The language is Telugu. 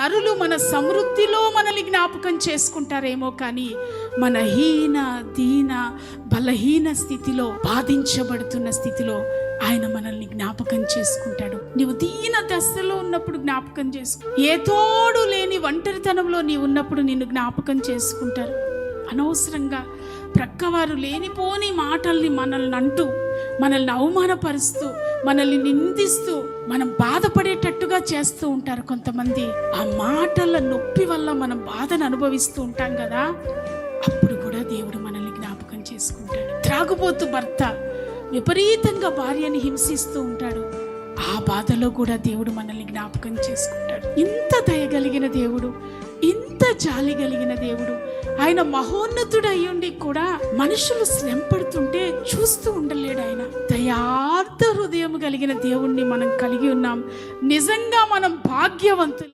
నరులు మన సమృద్ధిలో మనల్ని జ్ఞాపకం చేసుకుంటారేమో కానీ మన హీన దీన బలహీన స్థితిలో, బాధించబడుతున్న స్థితిలో ఆయన మనల్ని జ్ఞాపకం చేసుకుంటాడు. నీవు దీన దశలో ఉన్నప్పుడు జ్ఞాపకం చేసుకో. ఏ తోడు లేని ఒంటరితనంలో నీవు ఉన్నప్పుడు నిన్ను జ్ఞాపకం చేసుకుంటారు. అనవసరంగా ప్రక్కవారు లేనిపోని మాటల్ని మనల్ని అంటూ, మనల్ని అవమానపరుస్తూ, మనల్ని నిందిస్తూ, మనం బాధపడేటట్టుగా చేస్తూ ఉంటారు కొంతమంది. ఆ మాటల నొప్పి వల్ల మనం బాధను అనుభవిస్తూ ఉంటాం కదా, అప్పుడు కూడా దేవుడు మనల్ని జ్ఞాపకం చేసుకుంటాడు. త్రాగుబోతు భర్త విపరీతంగా భార్యని హింసిస్తూ ఉంటాడు. ఆ బాధలో కూడా దేవుడు మనల్ని జ్ఞాపకం చేసుకుంటాడు. ఇంత దయగలిగిన దేవుడు, ఇంత జాలి కలిగిన దేవుడు, ఆయన మహోన్నతుడు అయ్యుండి కూడా మనుషులు శ్రమపడుతుంటే చూస్తూ ఉండలేడు. ఆయన దయార్థ హృదయం కలిగిన దేవుణ్ణి మనం కలిగి ఉన్నాం. నిజంగా మనం భాగ్యవంతులు.